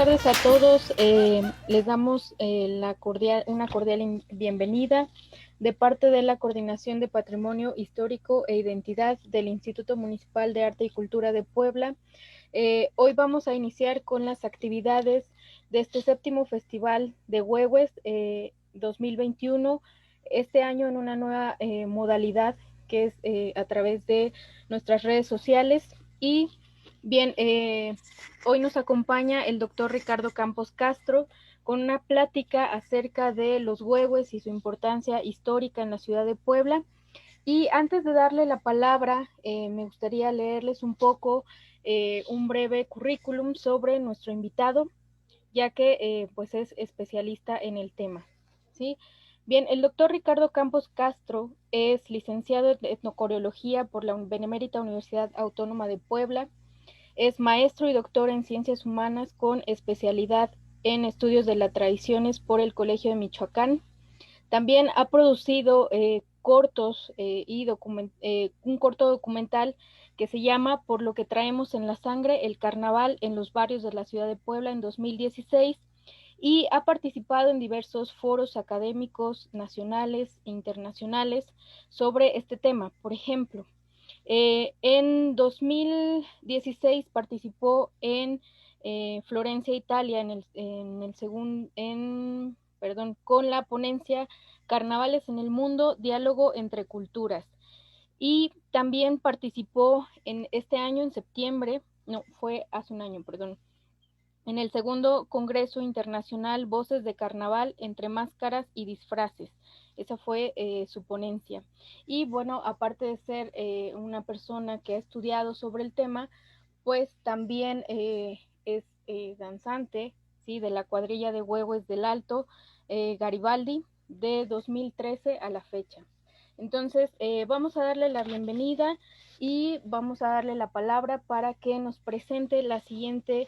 tardes a todos. Les damos una cordial bienvenida de parte de la Coordinación de Patrimonio Histórico e Identidad del Instituto Municipal de Arte y Cultura de Puebla. Hoy vamos a iniciar con las actividades de este séptimo Festival de Huehues 2021, este año en una nueva modalidad que es a través de nuestras redes sociales. Y bien, hoy nos acompaña el doctor Ricardo Campos Castro con una plática acerca de los huehues y su importancia histórica en la ciudad de Puebla. Y antes de darle la palabra, me gustaría leerles un poco un breve currículum sobre nuestro invitado, ya que pues es especialista en el tema, ¿sí? Bien, el doctor Ricardo Campos Castro es licenciado en etnocoreología por la Benemérita Universidad Autónoma de Puebla. Es maestro y doctor en Ciencias Humanas con especialidad en Estudios de las Tradiciones por el Colegio de Michoacán. También ha producido cortos y un corto documental que se llama Por lo que traemos en la sangre, el carnaval en los barrios de la ciudad de Puebla en 2016, y ha participado en diversos foros académicos nacionales e internacionales sobre este tema. Por ejemplo, en 2016 participó en Florencia, Italia, con la ponencia Carnavales en el Mundo, Diálogo entre Culturas. Y también participó en este año, en septiembre, no, fue hace un año, perdón, en el segundo Congreso Internacional Voces de Carnaval entre Máscaras y Disfraces. Esa fue su ponencia. Y bueno, aparte de ser una persona que ha estudiado sobre el tema, pues también es danzante, ¿sí? De la cuadrilla de Huehues del Alto Garibaldi de 2013 a la fecha. Entonces, vamos a darle la bienvenida y vamos a darle la palabra para que nos presente la siguiente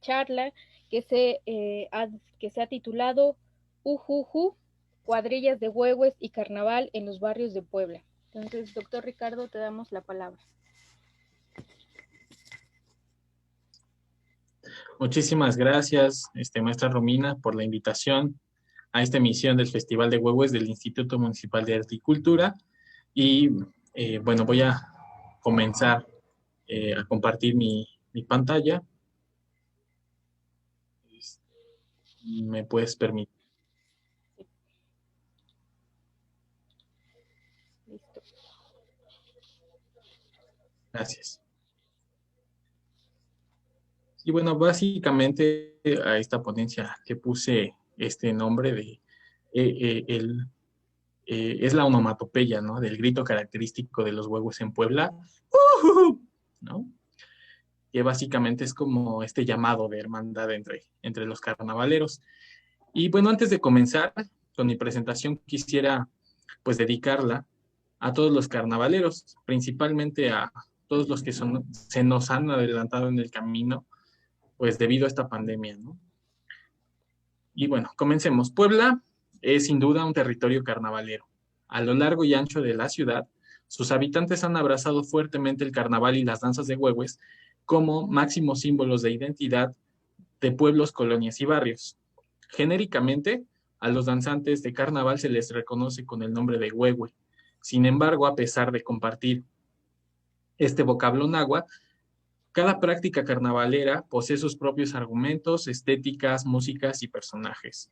charla que se ha titulado Ujuju, cuadrillas de Huehues y carnaval en los barrios de Puebla. Entonces, doctor Ricardo, te damos la palabra. Muchísimas gracias, maestra Romina, por la invitación a esta emisión del Festival de Huehues del Instituto Municipal de Arte y Cultura. Y bueno, voy a comenzar a compartir mi pantalla. ¿Me puedes permitir? Listo. Gracias. Y bueno, básicamente a esta ponencia le puse este nombre de es la onomatopeya, ¿no? Del grito característico de los huevos en Puebla, ¿no? Que básicamente es como este llamado de hermandad entre los carnavaleros. Y bueno, antes de comenzar con mi presentación, quisiera pues dedicarla a todos los carnavaleros, principalmente a todos los que se nos han adelantado en el camino, pues debido a esta pandemia, ¿no? Y bueno, comencemos. Puebla es sin duda un territorio carnavalero. A lo largo y ancho de la ciudad, sus habitantes han abrazado fuertemente el carnaval y las danzas de Huehues como máximos símbolos de identidad de pueblos, colonias y barrios. Genéricamente, a los danzantes de carnaval se les reconoce con el nombre de Huehue. Sin embargo, a pesar de compartir este vocablo náhuatl, cada práctica carnavalera posee sus propios argumentos, estéticas, músicas y personajes.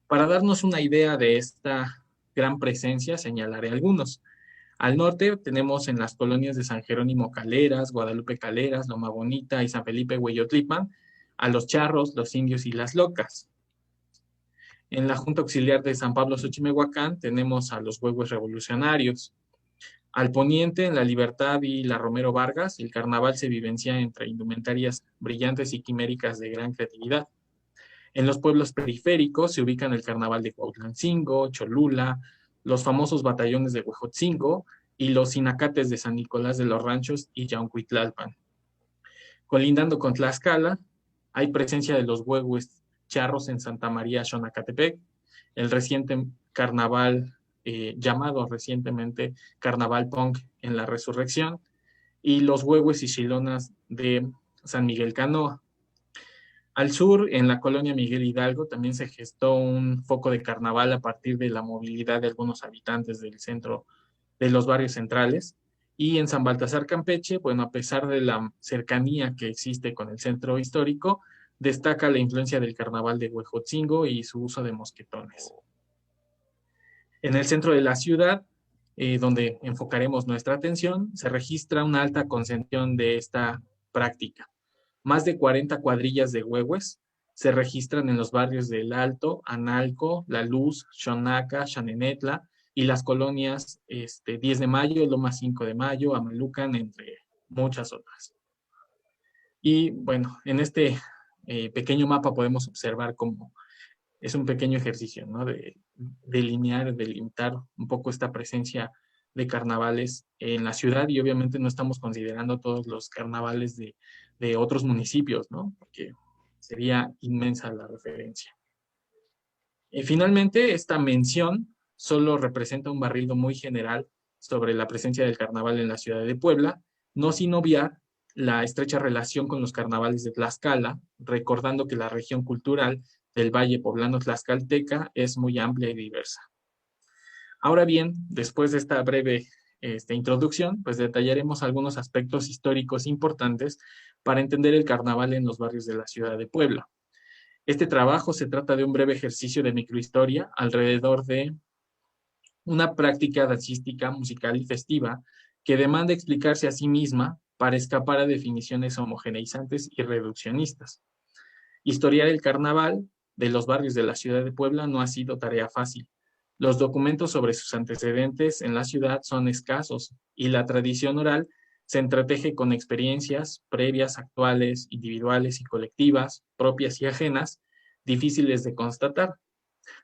Para darnos una idea de esta gran presencia, señalaré algunos. Al norte tenemos en las colonias de San Jerónimo Caleras, Guadalupe Caleras, Loma Bonita y San Felipe Hueyotlipan, a los charros, los indios y las locas. En la Junta Auxiliar de San Pablo Xochimehuacán tenemos a los huehues revolucionarios. Al poniente, en La Libertad y la Romero Vargas, el carnaval se vivencia entre indumentarias brillantes y quiméricas de gran creatividad. En los pueblos periféricos se ubican el carnaval de Cuautlancingo, Cholula, los famosos batallones de Huejotzingo y los sinacates de San Nicolás de los Ranchos y Yauncuitlalpan. Colindando con Tlaxcala, hay presencia de los huehues charros en Santa María Xonacatepec, el reciente carnaval llamado recientemente Carnaval Punk en la Resurrección, y los huehues y chilonas de San Miguel Canoa. Al sur, en la colonia Miguel Hidalgo, también se gestó un foco de carnaval a partir de la movilidad de algunos habitantes del centro de los barrios centrales. Y en San Baltasar Campeche, bueno, a pesar de la cercanía que existe con el centro histórico, destaca la influencia del carnaval de Huejotzingo y su uso de mosquetones. En el centro de la ciudad, donde enfocaremos nuestra atención, se registra una alta concentración de esta práctica. Más de 40 cuadrillas de huehues se registran en los barrios del Alto, Analco, La Luz, Xonaca, Xanenetla y las colonias 10 de Mayo, Loma 5 de Mayo, Amalucan, entre muchas otras. Y bueno, en este pequeño mapa podemos observar cómo es un pequeño ejercicio, ¿no? De delinear, delimitar un poco esta presencia de carnavales en la ciudad y obviamente no estamos considerando todos los carnavales de otros municipios, ¿no? Porque sería inmensa la referencia. Finalmente, esta mención solo representa un barrido muy general sobre la presencia del carnaval en la ciudad de Puebla, no sin obviar la estrecha relación con los carnavales de Tlaxcala, recordando que la región cultural del Valle Poblano Tlaxcalteca es muy amplia y diversa. Ahora bien, después de esta breve introducción, pues detallaremos algunos aspectos históricos importantes para entender el carnaval en los barrios de la ciudad de Puebla. Este trabajo se trata de un breve ejercicio de microhistoria alrededor de una práctica dancística, musical y festiva que demanda explicarse a sí misma para escapar a definiciones homogeneizantes y reduccionistas. Historiar el carnaval de los barrios de la ciudad de Puebla no ha sido tarea fácil. Los documentos sobre sus antecedentes en la ciudad son escasos y la tradición oral se entreteje con experiencias previas, actuales, individuales y colectivas, propias y ajenas, difíciles de constatar.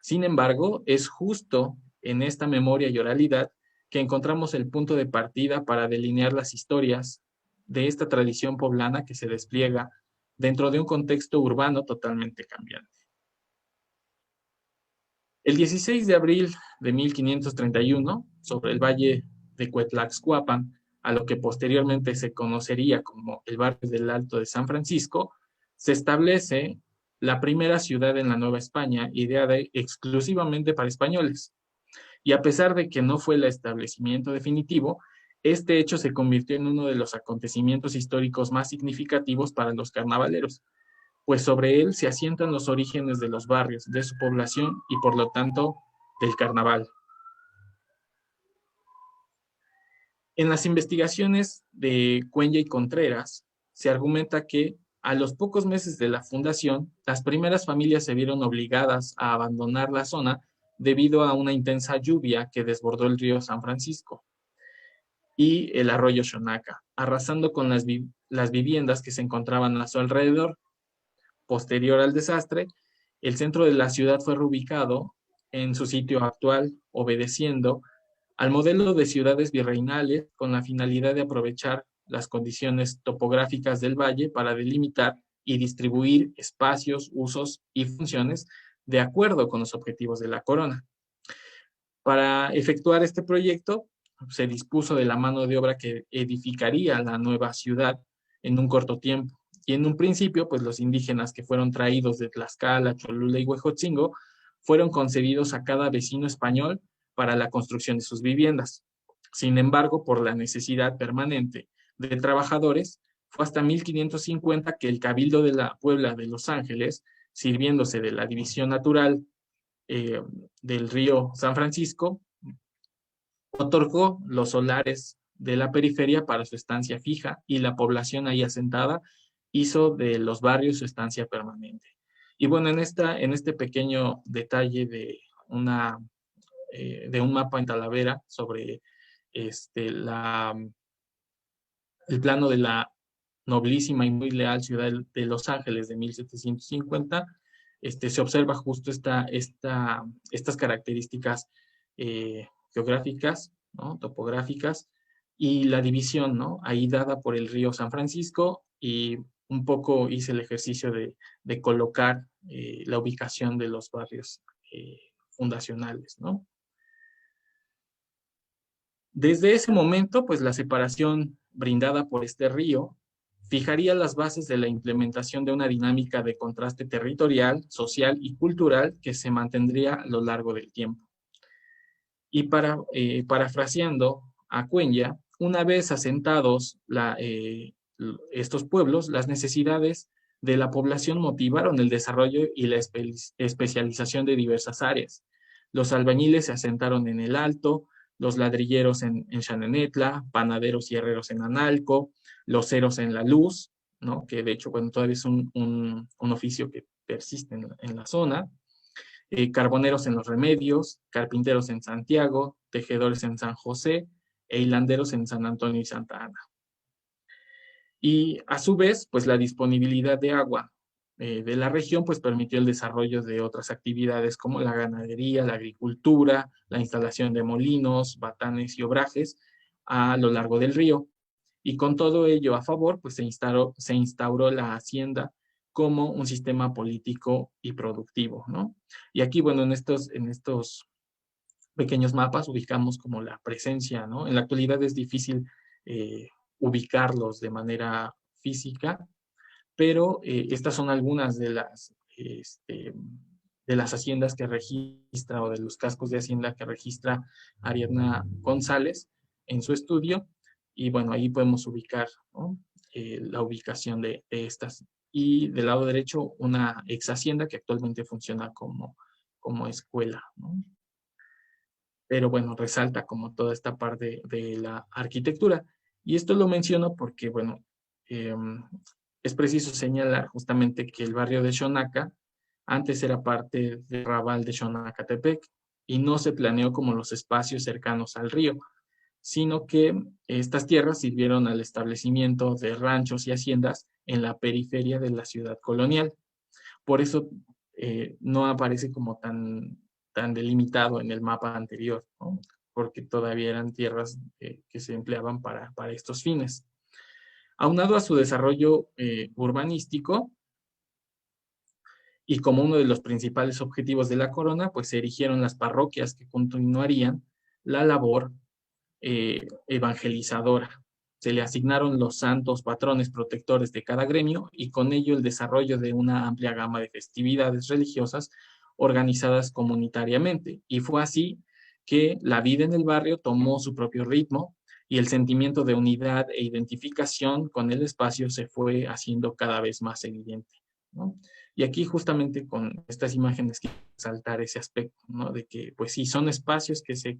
Sin embargo, es justo en esta memoria y oralidad que encontramos el punto de partida para delinear las historias de esta tradición poblana que se despliega dentro de un contexto urbano totalmente cambiante. El 16 de abril de 1531, sobre el valle de Cuetlaxcuapan, a lo que posteriormente se conocería como el barrio del Alto de San Francisco, se establece la primera ciudad en la Nueva España, ideada exclusivamente para españoles. Y a pesar de que no fue el establecimiento definitivo, este hecho se convirtió en uno de los acontecimientos históricos más significativos para los carnavaleros, pues sobre él se asientan los orígenes de los barrios, de su población y por lo tanto del carnaval. En las investigaciones de Cuenya y Contreras se argumenta que a los pocos meses de la fundación, las primeras familias se vieron obligadas a abandonar la zona debido a una intensa lluvia que desbordó el río San Francisco y el arroyo Xonaca, arrasando con las viviendas que se encontraban a su alrededor. Posterior al desastre, el centro de la ciudad fue reubicado en su sitio actual, obedeciendo al modelo de ciudades virreinales con la finalidad de aprovechar las condiciones topográficas del valle para delimitar y distribuir espacios, usos y funciones de acuerdo con los objetivos de la corona. Para efectuar este proyecto, se dispuso de la mano de obra que edificaría la nueva ciudad en un corto tiempo. Y en un principio, pues los indígenas que fueron traídos de Tlaxcala, Cholula y Huejotzingo fueron concedidos a cada vecino español para la construcción de sus viviendas. Sin embargo, por la necesidad permanente de trabajadores, fue hasta 1550 que el Cabildo de la Puebla de Los Ángeles, sirviéndose de la división natural del río San Francisco, otorgó los solares de la periferia para su estancia fija y la población ahí asentada hizo de los barrios su estancia permanente. Y bueno, en este pequeño detalle de un mapa en Talavera sobre el plano de la noblísima y muy leal ciudad de Los Ángeles de 1750, se observa justo estas características geográficas, ¿no? Topográficas, y la división, ¿no? Ahí dada por el río San Francisco, y un poco hice el ejercicio de colocar la ubicación de los barrios fundacionales, ¿no? Desde ese momento, pues la separación brindada por este río fijaría las bases de la implementación de una dinámica de contraste territorial, social y cultural que se mantendría a lo largo del tiempo. Y parafraseando a Cuenya, una vez asentados estos pueblos, las necesidades de la población motivaron el desarrollo y la especialización de diversas áreas. Los albañiles se asentaron en el Alto, los ladrilleros en Xanenetla, panaderos y herreros en Analco, loceros en La Luz, ¿no? Que de hecho, bueno, todavía es un oficio que persiste en la zona, carboneros en Los Remedios, carpinteros en Santiago, tejedores en San José e hilanderos en San Antonio y Santa Ana. Y a su vez, pues la disponibilidad de agua de la región pues permitió el desarrollo de otras actividades como la ganadería, la agricultura, la instalación de molinos, batanes y obrajes a lo largo del río. Y con todo ello a favor, pues se instauró la hacienda como un sistema político y productivo, ¿no? Y aquí, bueno, en estos pequeños mapas ubicamos como la presencia, ¿no? En la actualidad es difícil ubicarlos de manera física, pero estas son algunas de las haciendas que registra o de los cascos de hacienda que registra Ariadna González en su estudio. Y bueno, ahí podemos ubicar, ¿no? La ubicación de estas. Y del lado derecho, una ex hacienda que actualmente funciona como escuela, ¿no? Pero bueno, resalta como toda esta parte de la arquitectura. Y esto lo menciono porque, bueno, es preciso señalar justamente que el barrio de Xonaca antes era parte del Raval de Xonacatepec y no se planeó como los espacios cercanos al río, sino que estas tierras sirvieron al establecimiento de ranchos y haciendas en la periferia de la ciudad colonial. Por eso no aparece como tan delimitado en el mapa anterior, ¿no? Porque todavía eran tierras que se empleaban para estos fines. Aunado a su desarrollo urbanístico, y como uno de los principales objetivos de la corona, pues se erigieron las parroquias que continuarían la labor evangelizadora. Se le asignaron los santos patrones protectores de cada gremio y con ello el desarrollo de una amplia gama de festividades religiosas organizadas comunitariamente. Y fue así que la vida en el barrio tomó su propio ritmo y el sentimiento de unidad e identificación con el espacio se fue haciendo cada vez más evidente, ¿no? Y aquí justamente con estas imágenes quiero resaltar ese aspecto, ¿no? De que pues sí, son espacios que se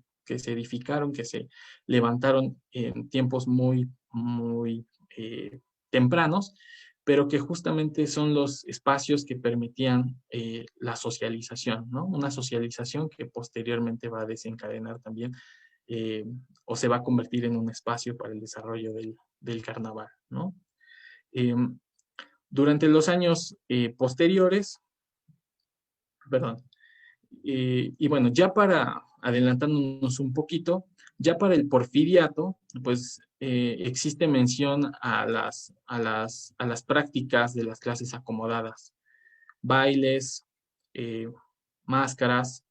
edificaron, que se levantaron en tiempos muy tempranos, pero que justamente son los espacios que permitían la socialización, ¿no? Una socialización que posteriormente va a desencadenar también o se va a convertir en un espacio para el desarrollo del carnaval, ¿no? Durante los años posteriores, perdón, y bueno, ya para adelantándonos un poquito, ya para el porfiriato, pues existe mención a las prácticas de las clases acomodadas, bailes, máscaras,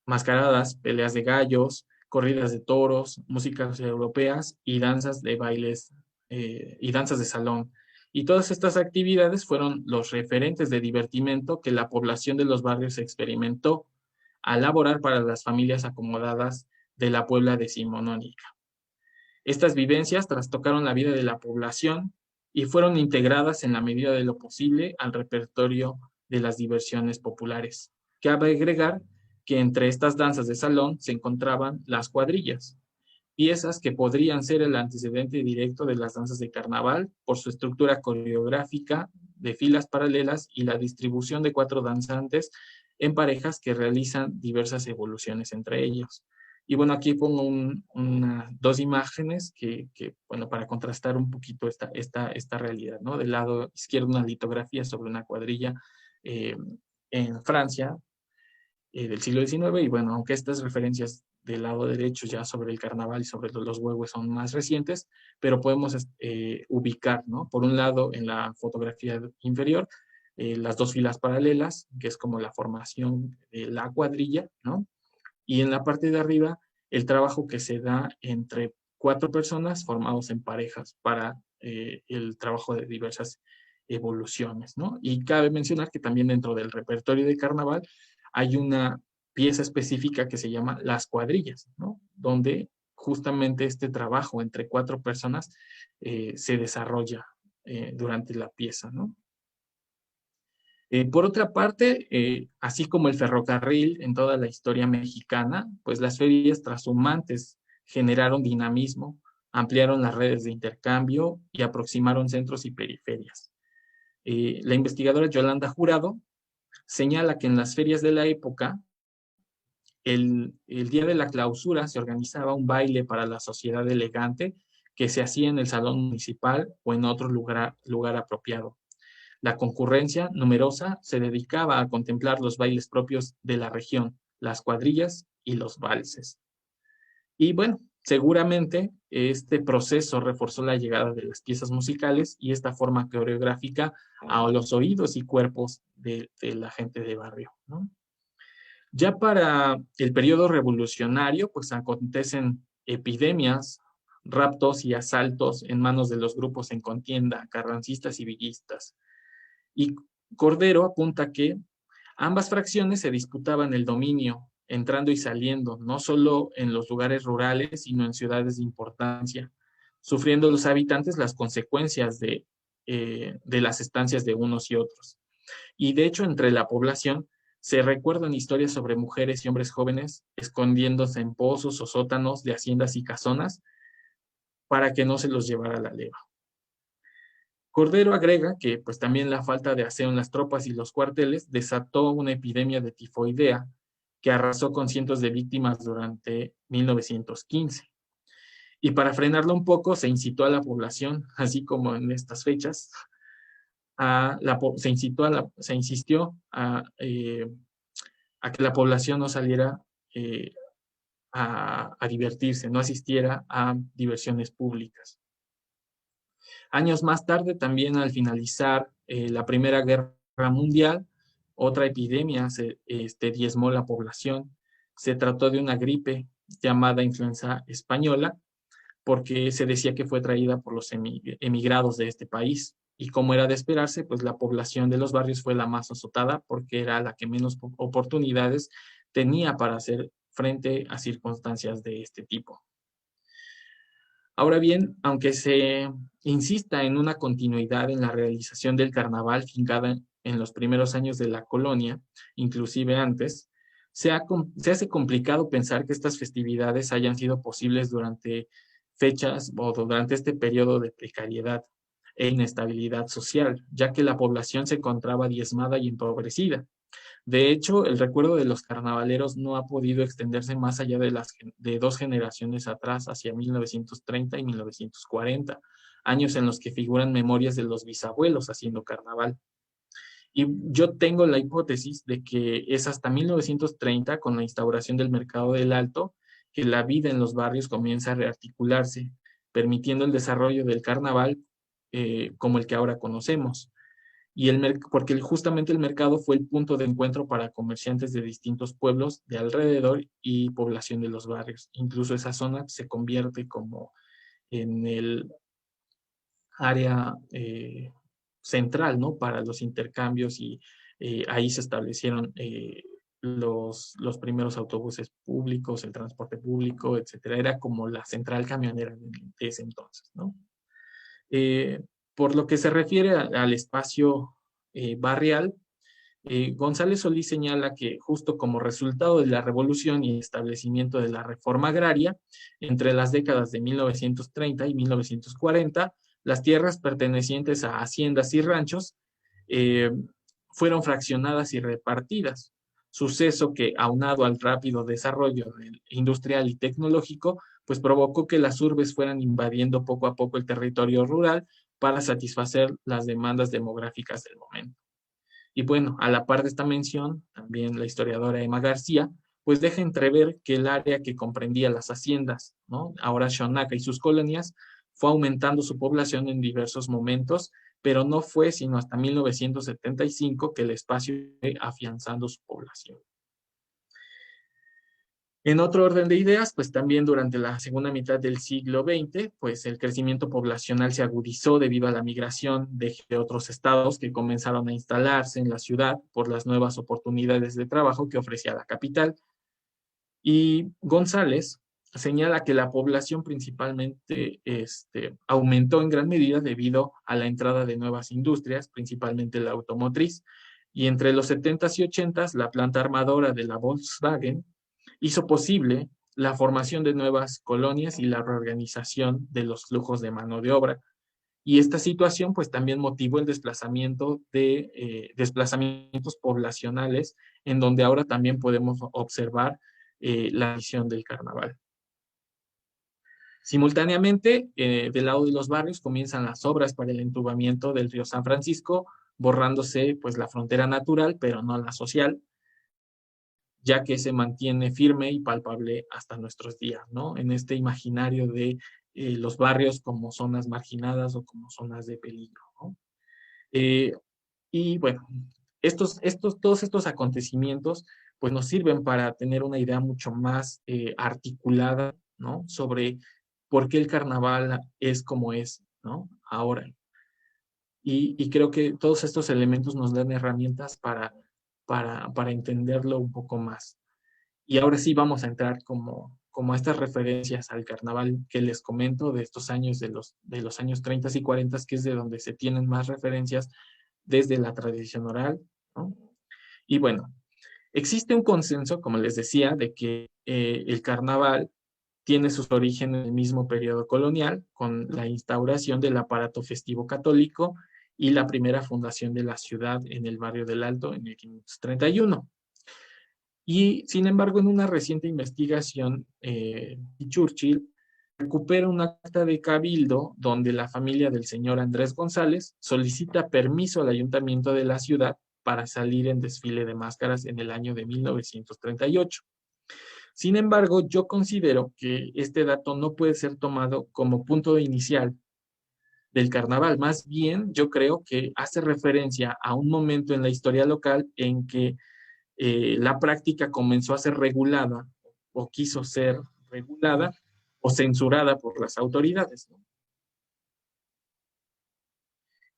mascaradas, peleas de gallos, corridas de toros, músicas europeas y danzas de bailes y danzas de salón. Y todas estas actividades fueron los referentes de divertimento que la población de los barrios experimentó al laborar para las familias acomodadas de la Puebla decimonónica. Estas vivencias trastocaron la vida de la población y fueron integradas en la medida de lo posible al repertorio de las diversiones populares. Cabe agregar que entre estas danzas de salón se encontraban las cuadrillas, piezas que podrían ser el antecedente directo de las danzas de carnaval por su estructura coreográfica de filas paralelas y la distribución de 4 danzantes en parejas que realizan diversas evoluciones entre ellos. Y bueno, aquí pongo dos imágenes bueno, para contrastar un poquito esta realidad, ¿no? Del lado izquierdo una litografía sobre una cuadrilla en Francia del siglo XIX, y bueno, aunque estas referencias del lado derecho ya sobre el carnaval y sobre los huevos son más recientes, pero podemos ubicar, ¿no? Por un lado, en la fotografía inferior, las 2 filas paralelas, que es como la formación de la cuadrilla, ¿no? Y en la parte de arriba, el trabajo que se da entre 4 personas formados en parejas para el trabajo de diversas evoluciones, ¿no? Y cabe mencionar que también dentro del repertorio de carnaval hay una pieza específica que se llama Las Cuadrillas, ¿no? Donde justamente este trabajo entre 4 personas se desarrolla durante la pieza, ¿no? Por otra parte, así como el ferrocarril en toda la historia mexicana, pues las ferias trashumantes generaron dinamismo, ampliaron las redes de intercambio y aproximaron centros y periferias. La investigadora Yolanda Jurado señala que en las ferias de la época, el día de la clausura se organizaba un baile para la sociedad elegante que se hacía en el salón municipal o en otro lugar apropiado. La concurrencia numerosa se dedicaba a contemplar los bailes propios de la región, las cuadrillas y los valses. Y bueno, seguramente este proceso reforzó la llegada de las piezas musicales y esta forma coreográfica a los oídos y cuerpos de la gente de barrio, ¿no? Ya para el periodo revolucionario, pues acontecen epidemias, raptos y asaltos en manos de los grupos en contienda, carrancistas y villistas. Y Cordero apunta que ambas fracciones se disputaban el dominio, entrando y saliendo, no solo en los lugares rurales, sino en ciudades de importancia, sufriendo los habitantes las consecuencias de las estancias de unos y otros. Y de hecho, entre la población se recuerdan historias sobre mujeres y hombres jóvenes escondiéndose en pozos o sótanos de haciendas y casonas para que no se los llevara la leva. Cordero agrega que pues también la falta de aseo en las tropas y los cuarteles desató una epidemia de tifoidea que arrasó con cientos de víctimas durante 1915. Y para frenarlo un poco se incitó a la población, así como en estas fechas, se insistió a que la población no saliera a divertirse, no asistiera a diversiones públicas. Años más tarde, también al finalizar la Primera Guerra Mundial, otra epidemia diezmó la población. Se trató de una gripe llamada influenza española, porque se decía que fue traída por los emigrados de este país. Y como era de esperarse, pues la población de los barrios fue la más azotada porque era la que menos oportunidades tenía para hacer frente a circunstancias de este tipo. Ahora bien, aunque se insista en una continuidad en la realización del carnaval fincada en los primeros años de la colonia, inclusive antes, se hace complicado pensar que estas festividades hayan sido posibles durante fechas o durante este periodo de precariedad e inestabilidad social, ya que la población se encontraba diezmada y empobrecida. De hecho, el recuerdo de los carnavaleros no ha podido extenderse más allá de 2 generaciones atrás, hacia 1930 y 1940, años en los que figuran memorias de los bisabuelos haciendo carnaval. Y yo tengo la hipótesis de que es hasta 1930, con la instauración del mercado del Alto, que la vida en los barrios comienza a rearticularse, permitiendo el desarrollo del carnaval como el que ahora conocemos. Porque justamente el mercado fue el punto de encuentro para comerciantes de distintos pueblos de alrededor y población de los barrios. Incluso esa zona se convierte como en el área central, ¿no? Para los intercambios y ahí se establecieron los primeros autobuses públicos, el transporte público, etcétera. Era como la central camionera de ese entonces, ¿no? Por lo que se refiere al espacio barrial, González Solís señala que justo como resultado de la revolución y establecimiento de la reforma agraria, entre las décadas de 1930 y 1940, las tierras pertenecientes a haciendas y ranchos eh, fueron fraccionadas y repartidas, suceso que, aunado al rápido desarrollo industrial y tecnológico, pues provocó que las urbes fueran invadiendo poco a poco el territorio rural para satisfacer las demandas demográficas del momento. Y bueno, a la par de esta mención, también la historiadora Emma García, pues deja entrever que el área que comprendía las haciendas, ¿no? Ahora Xonaca y sus colonias, fue aumentando su población en diversos momentos, pero no fue sino hasta 1975 que el espacio fue afianzando su población. En otro orden de ideas, pues también durante la segunda mitad del siglo XX, pues el crecimiento poblacional se agudizó debido a la migración de otros estados que comenzaron a instalarse en la ciudad por las nuevas oportunidades de trabajo que ofrecía la capital. Y González señala que la población principalmente aumentó en gran medida debido a la entrada de nuevas industrias, principalmente la automotriz, y entre los 70s y 80s la planta armadora de la Volkswagen hizo posible la formación de nuevas colonias y la reorganización de los flujos de mano de obra. Y esta situación pues también motivó el desplazamiento de desplazamientos poblacionales en donde ahora también podemos observar la visión del carnaval. Simultáneamente, del lado de los barrios comienzan las obras para el entubamiento del río San Francisco, borrándose pues la frontera natural, pero no la social, ya que se mantiene firme y palpable hasta nuestros días, ¿no? En este imaginario de los barrios como zonas marginadas o como zonas de peligro, ¿no? Eh, y bueno, todos estos acontecimientos pues nos sirven para tener una idea mucho más articulada, ¿no? Sobre por qué el carnaval es como es, ¿no? Ahora. Y creo que todos estos elementos nos dan herramientas para entenderlo un poco más. Y ahora sí vamos a entrar como a estas referencias al carnaval que les comento de estos años, de los años 30 y 40, que es de donde se tienen más referencias desde la tradición oral, ¿no? Y bueno, existe un consenso, como les decía, de que el carnaval tiene sus orígenes en el mismo periodo colonial, con la instauración del aparato festivo católico y la primera fundación de la ciudad en el barrio del Alto en el 531. Y sin embargo, en una reciente investigación, Churchill recupera un acta de cabildo donde la familia del señor Andrés González solicita permiso al ayuntamiento de la ciudad para salir en desfile de máscaras en el año de 1938. Sin embargo, yo considero que este dato no puede ser tomado como punto inicial del carnaval. Más bien, yo creo que hace referencia a un momento en la historia local en que la práctica comenzó a ser regulada o quiso ser regulada o censurada por las autoridades, ¿no?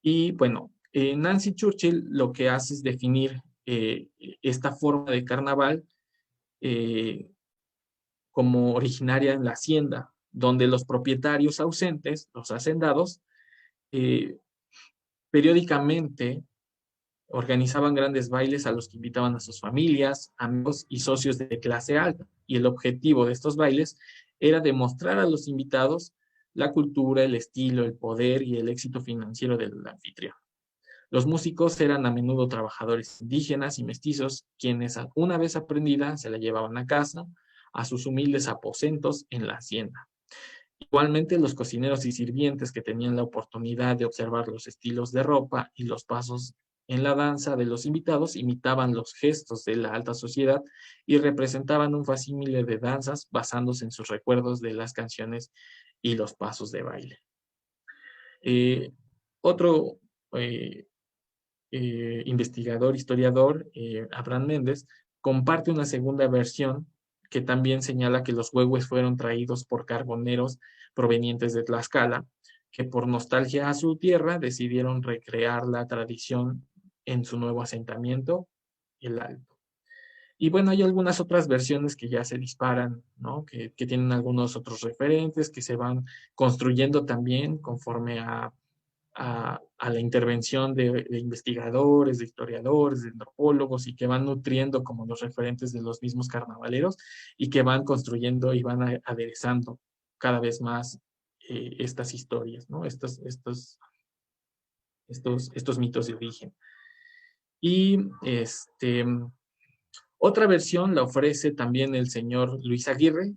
Y bueno, Nancy Churchill lo que hace es definir esta forma de carnaval eh, como originaria en la hacienda, donde los propietarios ausentes, los hacendados, eh, periódicamente organizaban grandes bailes a los que invitaban a sus familias, amigos y socios de clase alta. Y el objetivo de estos bailes era demostrar a los invitados la cultura, el estilo, el poder y el éxito financiero del anfitrión. Los músicos eran a menudo trabajadores indígenas y mestizos, quienes una vez aprendida se la llevaban a casa, a sus humildes aposentos en la hacienda. Igualmente, los cocineros y sirvientes que tenían la oportunidad de observar los estilos de ropa y los pasos en la danza de los invitados imitaban los gestos de la alta sociedad y representaban un facímile de danzas basándose en sus recuerdos de las canciones y los pasos de baile. Eh, otro eh, investigador, historiador, Abraham Méndez, comparte una segunda versión que también señala que los huehues fueron traídos por carboneros provenientes de Tlaxcala, que por nostalgia a su tierra decidieron recrear la tradición en su nuevo asentamiento, el Alto. Y bueno, hay algunas otras versiones que ya se disparan, ¿no? Que tienen algunos otros referentes, que se van construyendo también conforme a la intervención de investigadores, de historiadores, de antropólogos y que van nutriendo como los referentes de los mismos carnavaleros y que van construyendo y van aderezando cada vez más estas historias, ¿no? Estos mitos de origen. Y otra versión la ofrece también el señor Luis Aguirre,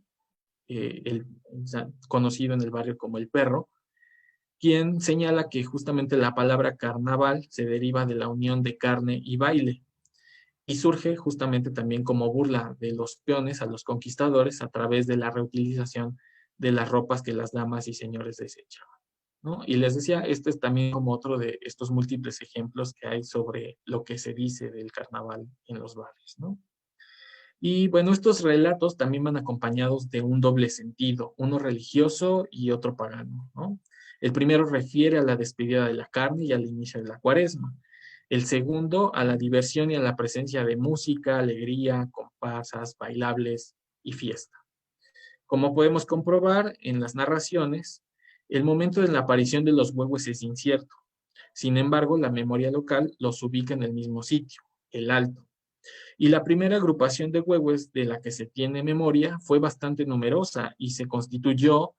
conocido en el barrio como el Perro, quien señala que justamente la palabra carnaval se deriva de la unión de carne y baile y surge justamente también como burla de los peones a los conquistadores a través de la reutilización de las ropas que las damas y señores desechaban, ¿no? Y les decía, este es también como otro de estos múltiples ejemplos que hay sobre lo que se dice del carnaval en los barrios, ¿no? Y bueno, estos relatos también van acompañados de un doble sentido, uno religioso y otro pagano, ¿no? El primero refiere a la despedida de la carne y al inicio de la cuaresma. El segundo a la diversión y a la presencia de música, alegría, comparsas, bailables y fiesta. Como podemos comprobar en las narraciones, el momento de la aparición de los huevos es incierto. Sin embargo, la memoria local los ubica en el mismo sitio, el Alto. Y la primera agrupación de huehues de la que se tiene memoria fue bastante numerosa y se constituyó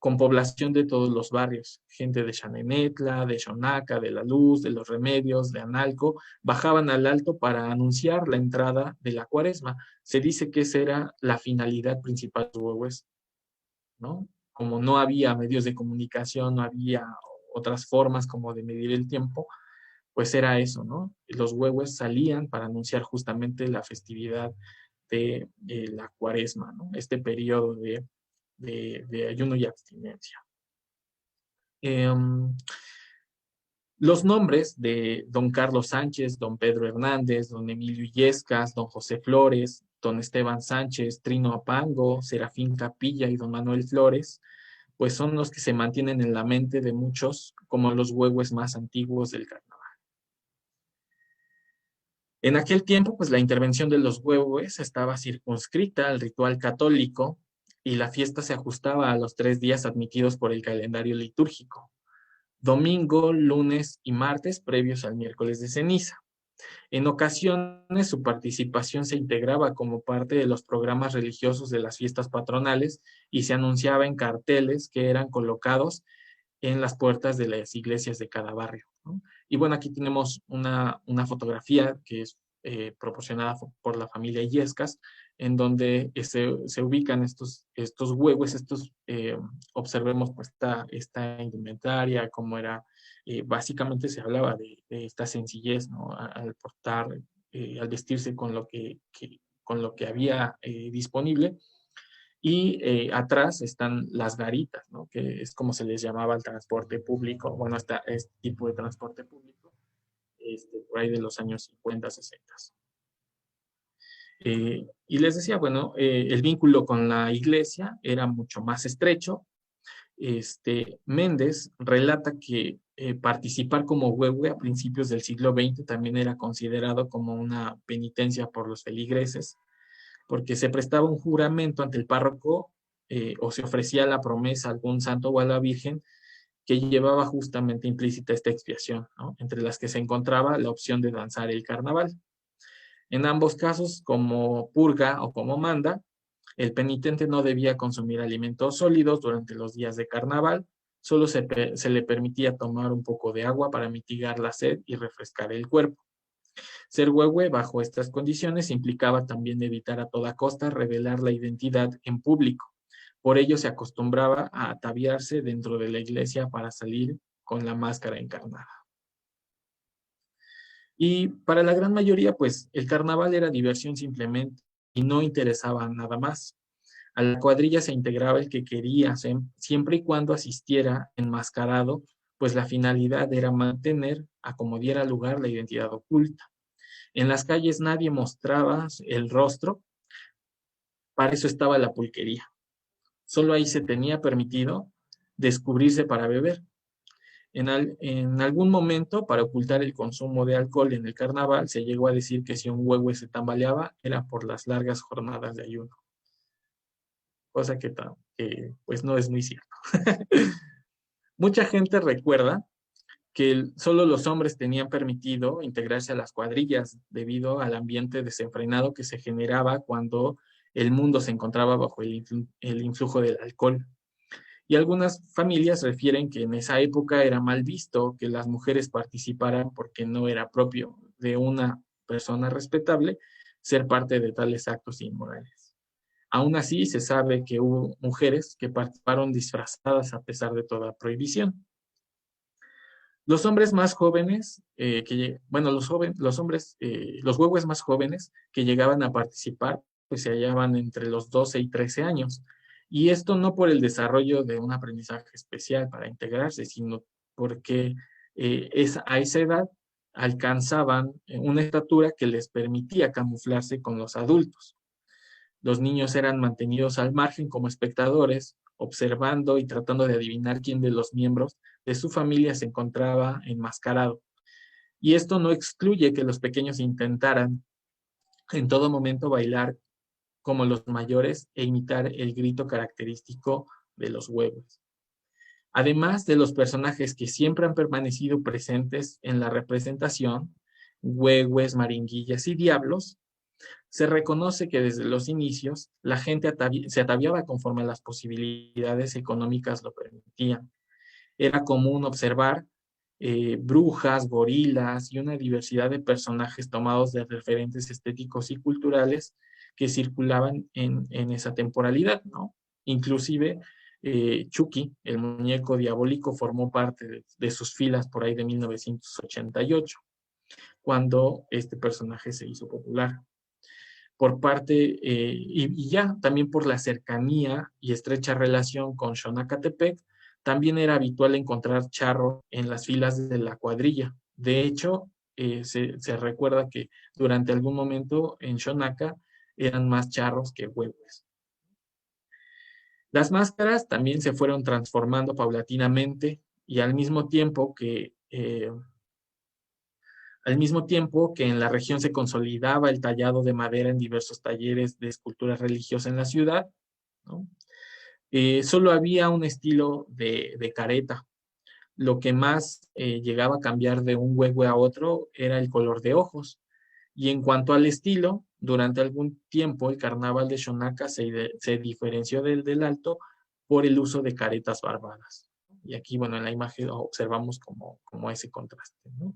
con población de todos los barrios. Gente de Xanenetla, de Xonaca, de La Luz, de Los Remedios, de Analco, bajaban al Alto para anunciar la entrada de la cuaresma. Se dice que esa era la finalidad principal de los huehues, ¿no? Como no había medios de comunicación, no había otras formas como de medir el tiempo, pues era eso, ¿no? Los huehues salían para anunciar justamente la festividad de la cuaresma, ¿no? Este periodo de ayuno y abstinencia. Los nombres de don Carlos Sánchez, don Pedro Hernández, don Emilio Illescas, don José Flores, don Esteban Sánchez, Trino Apango, Serafín Capilla y don Manuel Flores, pues son los que se mantienen en la mente de muchos como los huehues más antiguos del carnaval. En aquel tiempo, pues la intervención de los huehues estaba circunscrita al ritual católico y la fiesta se ajustaba a los 3 días admitidos por el calendario litúrgico: domingo, lunes y martes previos al miércoles de ceniza. En ocasiones su participación se integraba como parte de los programas religiosos de las fiestas patronales y se anunciaba en carteles que eran colocados en las puertas de las iglesias de cada barrio, ¿no? Y bueno, aquí tenemos una fotografía que es proporcionada por la familia Illescas, en donde se ubican estos huevos, observemos pues esta indumentaria, cómo era, básicamente se hablaba de esta sencillez, ¿no? Al portar, al vestirse con lo que había disponible. Y atrás están las garitas, ¿no? Que es como se les llamaba al transporte público. Bueno, este tipo de transporte público, por ahí de los años 50, 60. Y les decía, bueno, el vínculo con la iglesia era mucho más estrecho. Méndez relata que participar como huehue a principios del siglo XX también era considerado como una penitencia por los feligreses, porque se prestaba un juramento ante el párroco, o se ofrecía la promesa a algún santo o a la Virgen que llevaba justamente implícita esta expiación, ¿no? Entre las que se encontraba la opción de danzar el carnaval. En ambos casos, como purga o como manda, el penitente no debía consumir alimentos sólidos durante los días de carnaval, solo se le permitía tomar un poco de agua para mitigar la sed y refrescar el cuerpo. Ser huehue bajo estas condiciones implicaba también evitar a toda costa revelar la identidad en público. Por ello se acostumbraba a ataviarse dentro de la iglesia para salir con la máscara encarnada. Y para la gran mayoría, pues el carnaval era diversión simplemente y no interesaba nada más. A la cuadrilla se integraba el que quería, siempre y cuando asistiera enmascarado, pues la finalidad era mantener, a como diera lugar, la identidad oculta. En las calles nadie mostraba el rostro, para eso estaba la pulquería. Solo ahí se tenía permitido descubrirse para beber. En algún momento, para ocultar el consumo de alcohol en el carnaval, se llegó a decir que si un huehue se tambaleaba era por las largas jornadas de ayuno, cosa que pues no es muy cierto. Mucha gente recuerda que solo los hombres tenían permitido integrarse a las cuadrillas debido al ambiente desenfrenado que se generaba cuando el mundo se encontraba bajo el influjo del alcohol. Y algunas familias refieren que en esa época era mal visto que las mujeres participaran porque no era propio de una persona respetable ser parte de tales actos inmorales. Aún así, se sabe que hubo mujeres que participaron disfrazadas a pesar de toda prohibición. Los hombres más jóvenes, los huehues más jóvenes que llegaban a participar, pues se hallaban entre los 12 y 13 años. Y esto no por el desarrollo de un aprendizaje especial para integrarse, sino porque a esa edad alcanzaban una estatura que les permitía camuflarse con los adultos. Los niños eran mantenidos al margen como espectadores, observando y tratando de adivinar quién de los miembros de su familia se encontraba enmascarado. Y esto no excluye que los pequeños intentaran en todo momento bailar como los mayores e imitar el grito característico de los huevos. Además de los personajes que siempre han permanecido presentes en la representación, huehues, maringuillas y diablos, se reconoce que desde los inicios la gente se ataviaba conforme las posibilidades económicas lo permitían. Era común observar brujas, gorilas y una diversidad de personajes tomados de referentes estéticos y culturales que circulaban en esa temporalidad, ¿no? Inclusive Chucky, el muñeco diabólico, formó parte de sus filas por ahí de 1988, cuando este personaje se hizo popular. Por parte, y ya también por la cercanía y estrecha relación con Xonacatepec, también era habitual encontrar charro en las filas de la cuadrilla. De hecho, se recuerda que durante algún momento en Xonaca eran más charros que huevos. Las máscaras también se fueron transformando paulatinamente y al mismo tiempo que en la región se consolidaba el tallado de madera en diversos talleres de escultura religiosa en la ciudad, ¿no? Solo había un estilo de careta. Lo que más llegaba a cambiar de un huehue a otro era el color de ojos. Y en cuanto al estilo, durante algún tiempo el carnaval de Xonaca se diferenció del Alto por el uso de caretas barbadas. Y aquí, bueno, en la imagen observamos como ese contraste, ¿no?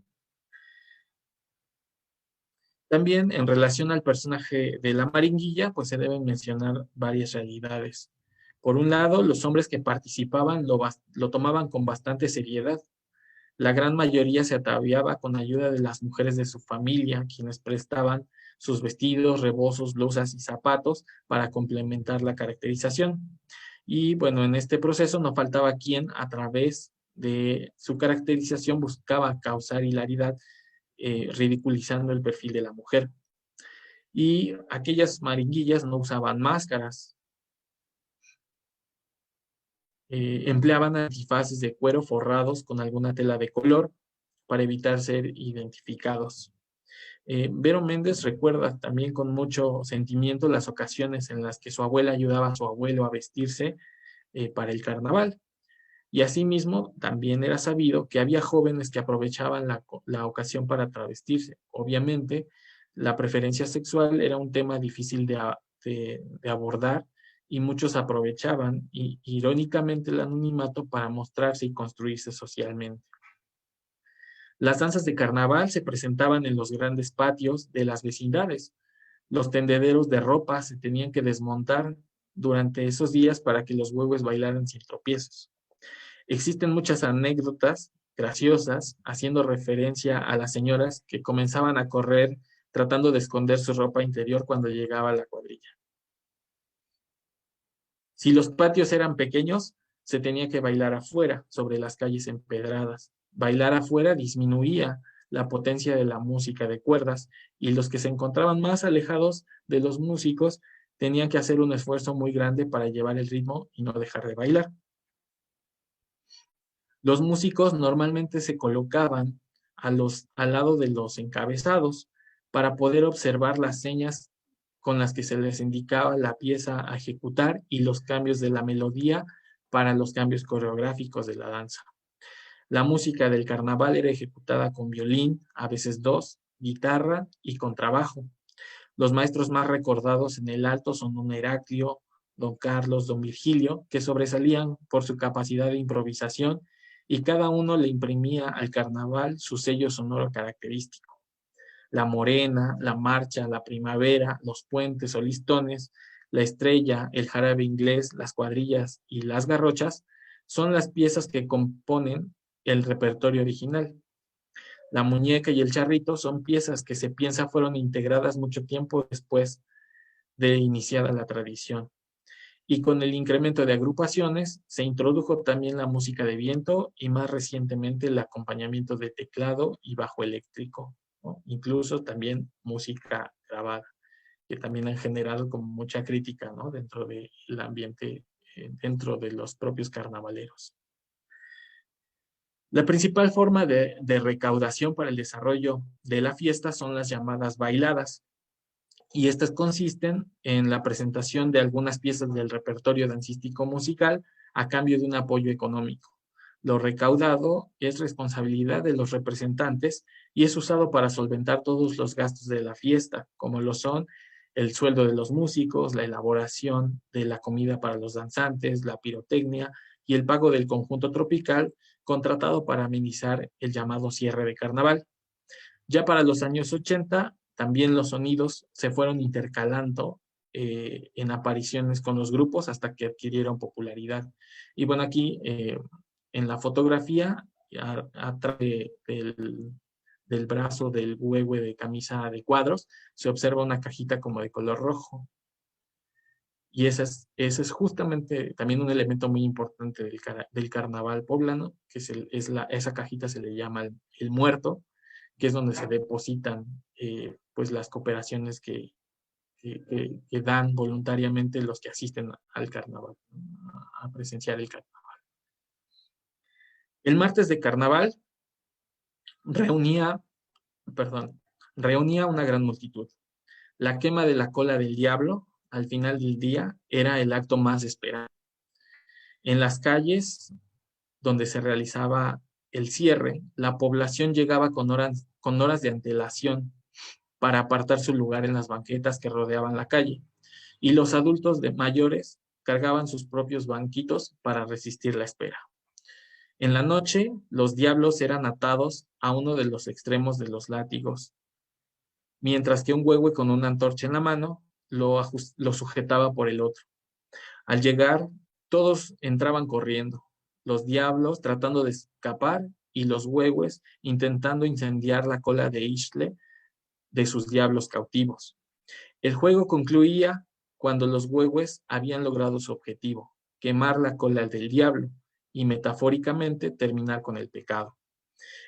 También en relación al personaje de la Maringuilla, pues se deben mencionar varias realidades. Por un lado, los hombres que participaban lo tomaban con bastante seriedad. La gran mayoría se ataviaba con ayuda de las mujeres de su familia, quienes prestaban sus vestidos, rebozos, blusas y zapatos para complementar la caracterización. Y bueno, en este proceso no faltaba quien a través de su caracterización buscaba causar hilaridad, ridiculizando el perfil de la mujer. Y aquellas maringuillas no usaban máscaras, empleaban antifaces de cuero forrados con alguna tela de color para evitar ser identificados. Vero Méndez recuerda también con mucho sentimiento las ocasiones en las que su abuela ayudaba a su abuelo a vestirse para el carnaval. Y asimismo, también era sabido que había jóvenes que aprovechaban la ocasión para travestirse. Obviamente, la preferencia sexual era un tema difícil de abordar y muchos aprovechaban, irónicamente, el anonimato para mostrarse y construirse socialmente. Las danzas de carnaval se presentaban en los grandes patios de las vecindades. Los tendederos de ropa se tenían que desmontar durante esos días para que los huevos bailaran sin tropiezos. Existen muchas anécdotas graciosas haciendo referencia a las señoras que comenzaban a correr tratando de esconder su ropa interior cuando llegaba la cuadrilla. Si los patios eran pequeños, se tenía que bailar afuera, sobre las calles empedradas. Bailar afuera disminuía la potencia de la música de cuerdas y los que se encontraban más alejados de los músicos tenían que hacer un esfuerzo muy grande para llevar el ritmo y no dejar de bailar. Los músicos normalmente se colocaban al lado de los encabezados para poder observar las señas con las que se les indicaba la pieza a ejecutar y los cambios de la melodía para los cambios coreográficos de la danza. La música del carnaval era ejecutada con violín, a veces dos, guitarra y contrabajo. Los maestros más recordados en el alto son don Heraclio, don Carlos, don Virgilio, que sobresalían por su capacidad de improvisación y cada uno le imprimía al carnaval su sello sonoro característico. La morena, la marcha, la primavera, los puentes o listones, la estrella, el jarabe inglés, las cuadrillas y las garrochas son las piezas que componen el repertorio original. La muñeca y el charrito son piezas que se piensa fueron integradas mucho tiempo después de iniciada la tradición. Y con el incremento de agrupaciones se introdujo también la música de viento y más recientemente el acompañamiento de teclado y bajo eléctrico, ¿no? Incluso también música grabada. que también han generado como mucha crítica, ¿no? Dentro del ambiente, dentro de los propios carnavaleros. La principal forma de recaudación para el desarrollo de la fiesta son las llamadas bailadas, y estas consisten en la presentación de algunas piezas del repertorio dancístico musical a cambio de un apoyo económico. Lo recaudado es responsabilidad de los representantes y es usado para solventar todos los gastos de la fiesta, como lo son el sueldo de los músicos, la elaboración de la comida para los danzantes, la pirotecnia y el pago del conjunto tropical contratado para amenizar el llamado cierre de carnaval. Ya para los años 80, también los sonidos se fueron intercalando en apariciones con los grupos hasta que adquirieron popularidad. Y bueno, aquí en la fotografía, atrás del brazo del huehue de camisa de cuadros, se observa una cajita como de color rojo. Y ese es justamente también un elemento muy importante del carnaval poblano, que esa cajita se le llama el muerto, que es donde se depositan pues las cooperaciones que dan voluntariamente los que asisten al carnaval, a presenciar el carnaval. El martes de carnaval reunía, reunía una gran multitud. La quema de la cola del diablo al final del día era el acto más esperado. En las calles donde se realizaba el cierre, la población llegaba con horas de antelación para apartar su lugar en las banquetas que rodeaban la calle, y los adultos de mayores cargaban sus propios banquitos para resistir la espera. En la noche, los diablos eran atados a uno de los extremos de los látigos, mientras que un huehue con una antorcha en la mano lo sujetaba por el otro. Al llegar, todos entraban corriendo, los diablos tratando de escapar y los huehues intentando incendiar la cola de Ixtle de sus diablos cautivos. El juego concluía cuando los huehues habían logrado su objetivo, quemar la cola del diablo y metafóricamente terminar con el pecado.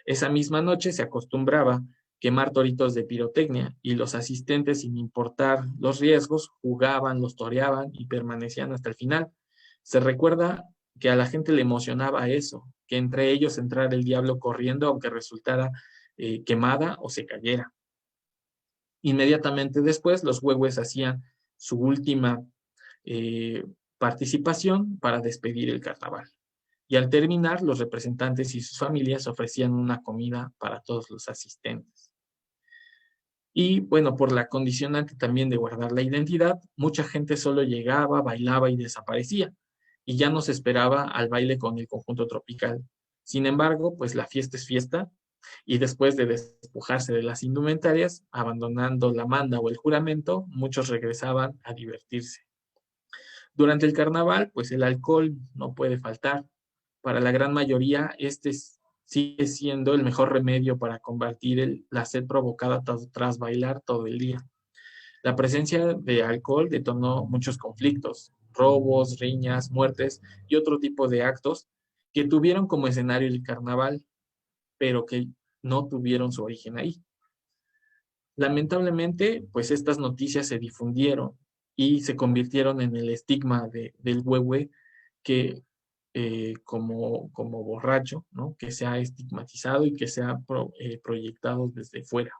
Esa misma noche se acostumbraba quemar toritos de pirotecnia y los asistentes, sin importar los riesgos, jugaban, los toreaban y permanecían hasta el final. Se recuerda que a la gente le emocionaba eso, que entre ellos entrara el diablo corriendo aunque resultara quemada o se cayera. Inmediatamente después, los huehues hacían su última participación para despedir el carnaval. Y al terminar, los representantes y sus familias ofrecían una comida para todos los asistentes. Y bueno, por la condicionante también de guardar la identidad, mucha gente solo llegaba, bailaba y desaparecía, y ya no se esperaba al baile con el conjunto tropical. Sin embargo, pues la fiesta es fiesta, y después de despojarse de las indumentarias, abandonando la manda o el juramento, muchos regresaban a divertirse. Durante el carnaval, pues el alcohol no puede faltar. Para la gran mayoría, este sigue siendo el mejor remedio para combatir la sed provocada tras bailar todo el día. La presencia de alcohol detonó muchos conflictos, robos, riñas, muertes y otro tipo de actos que tuvieron como escenario el carnaval, pero que no tuvieron su origen ahí. Lamentablemente, pues estas noticias se difundieron y se convirtieron en el estigma del huehue que como borracho, ¿no? Que se ha estigmatizado y que se ha proyectado desde fuera.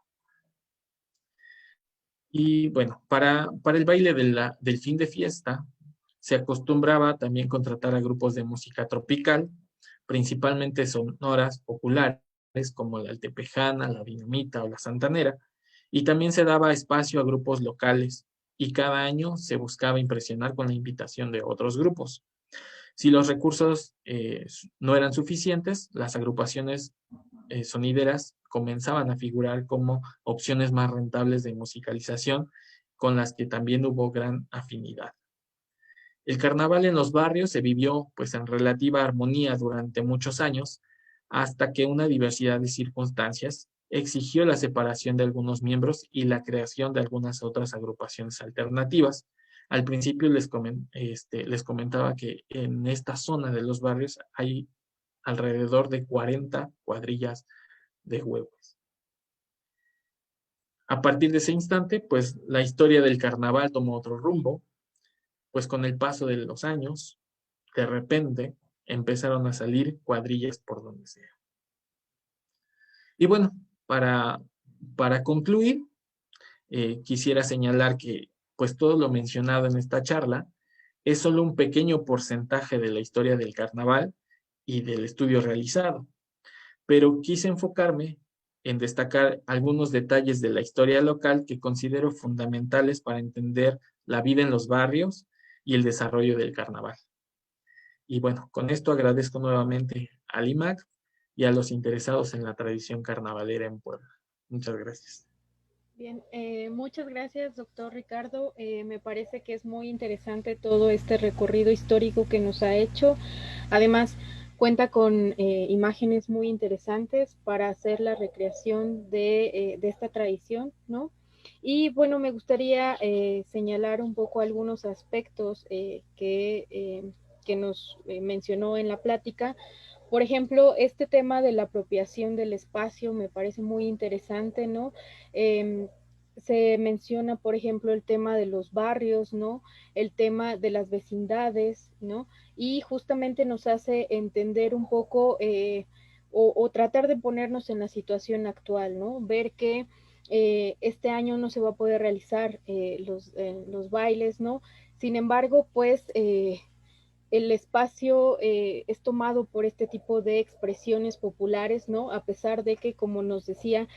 Y bueno, para el baile del fin de fiesta, se acostumbraba también contratar a grupos de música tropical, principalmente sonoras populares como la altepejana, la dinamita o la santanera, y también se daba espacio a grupos locales, y cada año se buscaba impresionar con la invitación de otros grupos. Si los recursos no eran suficientes, las agrupaciones sonideras comenzaban a figurar como opciones más rentables de musicalización, con las que también hubo gran afinidad. El carnaval en los barrios se vivió pues en relativa armonía durante muchos años, hasta que una diversidad de circunstancias exigió la separación de algunos miembros y la creación de algunas otras agrupaciones alternativas. Al principio les comentaba que en esta zona de los barrios hay alrededor de 40 cuadrillas de huehues. A partir de ese instante, pues la historia del carnaval tomó otro rumbo, pues con el paso de los años, de repente empezaron a salir cuadrillas por donde sea. Y bueno, para, para concluir, quisiera señalar que pues todo lo mencionado en esta charla es solo un pequeño porcentaje de la historia del carnaval y del estudio realizado, pero quise enfocarme en destacar algunos detalles de la historia local que considero fundamentales para entender la vida en los barrios y el desarrollo del carnaval. Y bueno, con esto agradezco nuevamente al IMAC y a los interesados en la tradición carnavalera en Puebla. Muchas gracias. Bien, muchas gracias, doctor Ricardo. Me parece que es muy interesante todo este recorrido histórico que nos ha hecho. Además, cuenta con imágenes muy interesantes para hacer la recreación de esta tradición, ¿no? Y bueno, me gustaría señalar un poco algunos aspectos que nos mencionó en la plática. Por ejemplo, este tema de la apropiación del espacio me parece muy interesante, ¿no? Eh, Se menciona, por ejemplo, el tema de los barrios, ¿no? El tema de las vecindades, ¿no? Y justamente nos hace entender un poco o tratar de ponernos en la situación actual, ¿no? Ver que este año no se va a poder realizar los bailes, ¿no? Sin embargo, pues el espacio es tomado por este tipo de expresiones populares, ¿no? A pesar de que, como nos decía,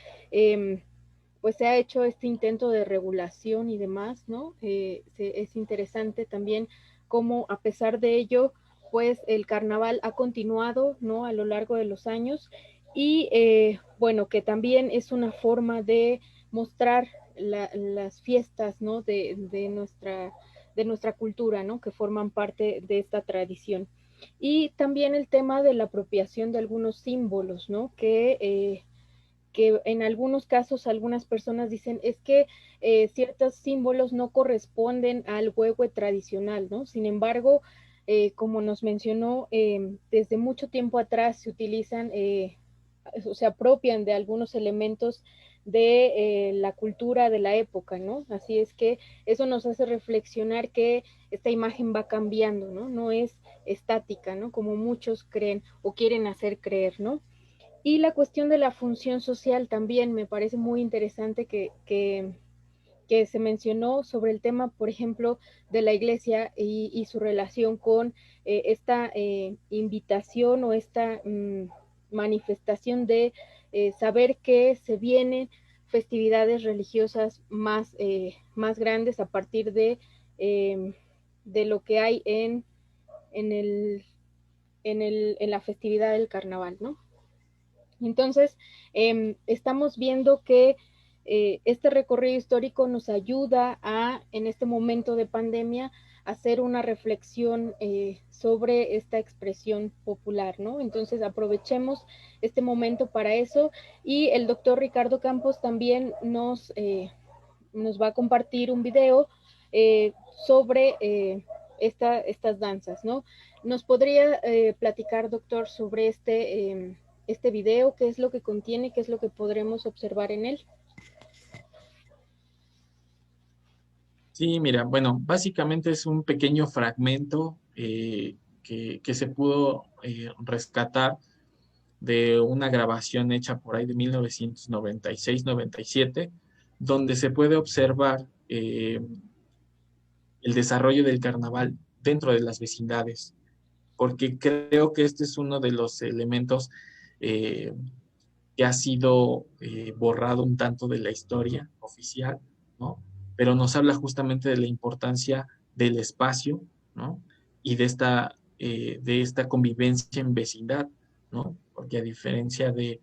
pues se ha hecho este intento de regulación y demás, ¿no? Es interesante también cómo a pesar de ello, pues el carnaval ha continuado, ¿no? A lo largo de los años y bueno, que también es una forma de mostrar las fiestas, ¿no? De nuestra cultura, ¿no? Que forman parte de esta tradición. Y también el tema de la apropiación de algunos símbolos, ¿no? Que en algunos casos algunas personas dicen es que ciertos símbolos no corresponden al huehue tradicional, ¿no? Sin embargo, como nos mencionó, desde mucho tiempo atrás se utilizan o se apropian de algunos elementos de la cultura de la época, ¿no? Así es que eso nos hace reflexionar que esta imagen va cambiando, ¿no? No es estática, ¿no? Como muchos creen o quieren hacer creer, ¿no? Y la cuestión de la función social también me parece muy interesante que se mencionó sobre el tema, por ejemplo, de la iglesia y su relación con esta invitación o esta manifestación de saber que se vienen festividades religiosas más grandes a partir de lo que hay en, el, en la festividad del carnaval, ¿no? Entonces, estamos viendo que este recorrido histórico nos ayuda a, en este momento de pandemia, hacer una reflexión sobre esta expresión popular, ¿no? Entonces, aprovechemos este momento para eso y el doctor Ricardo Campos también nos va a compartir un video eh, sobre estas danzas, ¿no? ¿Nos podría platicar, doctor, sobre este video, qué es lo que contiene, qué es lo que podremos observar en él? Sí, mira, bueno, básicamente es un pequeño fragmento que se pudo rescatar de una grabación hecha por ahí de 1996-97, donde se puede observar el desarrollo del carnaval dentro de las vecindades, porque creo que este es uno de los elementos eh, que ha sido borrado un tanto de la historia oficial, ¿no? Pero nos habla justamente de la importancia del espacio, ¿no? Y de esta convivencia en vecindad, ¿no? Porque a diferencia de,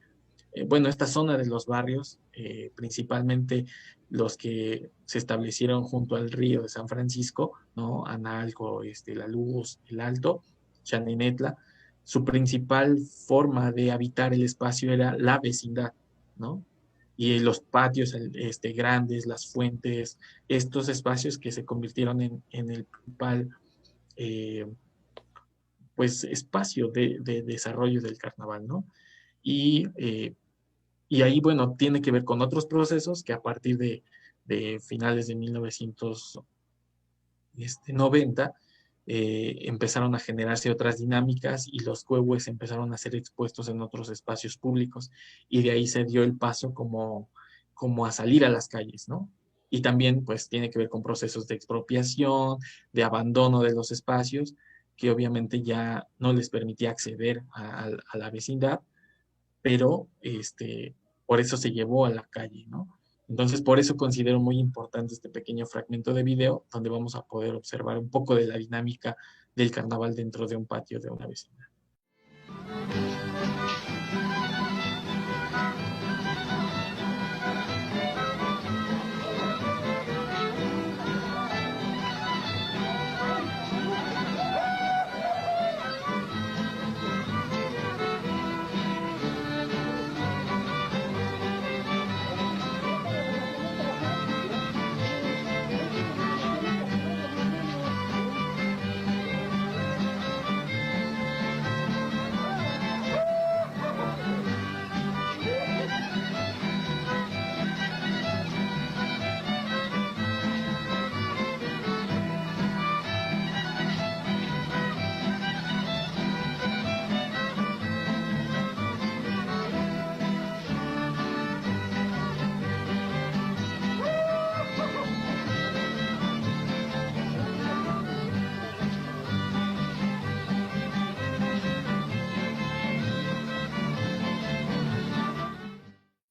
bueno, esta zona de los barrios, principalmente los que se establecieron junto al río de San Francisco, ¿no? Analco, La Luz, El Alto, Chanenetla, su principal forma de habitar el espacio era la vecindad, ¿no? Y los patios grandes, las fuentes, estos espacios que se convirtieron en el principal eh, pues, espacio de desarrollo del carnaval, ¿no? Y Y ahí, bueno, tiene que ver con otros procesos que a partir de finales de 1990 empezaron a generarse otras dinámicas y los huehues empezaron a ser expuestos en otros espacios públicos. Y de ahí se dio el paso como a salir a las calles, ¿no? Y también, pues, tiene que ver con procesos de expropiación, de abandono de los espacios, que obviamente ya no les permitía acceder a la vecindad, pero por eso se llevó a la calle, ¿no? Entonces, por eso considero muy importante este pequeño fragmento de video donde vamos a poder observar un poco de la dinámica del carnaval dentro de un patio de una vecindad.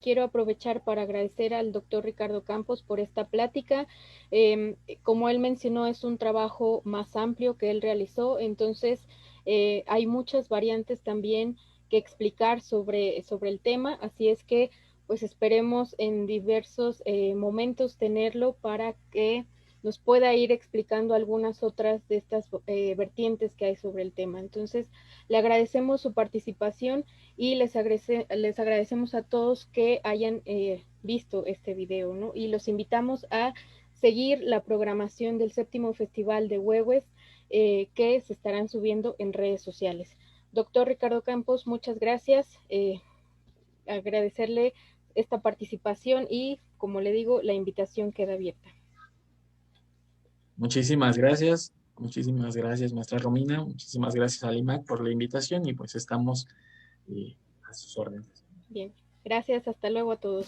Quiero aprovechar para agradecer al doctor Ricardo Campos por esta plática. Como él mencionó, es un trabajo más amplio que él realizó, entonces hay muchas variantes también que explicar sobre el tema, así es que pues esperemos en diversos momentos tenerlo para que nos pueda ir explicando algunas otras de estas vertientes que hay sobre el tema. Entonces, le agradecemos su participación y les agradecemos a todos que hayan visto este video, ¿no? Y los invitamos a seguir la programación del 7º Festival de Huehues que se estarán subiendo en redes sociales. Doctor Ricardo Campos, muchas gracias. Agradecerle esta participación y, como le digo, la invitación queda abierta. Muchísimas gracias, maestra Romina, muchísimas gracias a Limac por la invitación y pues estamos a sus órdenes. Bien, gracias, hasta luego a todos.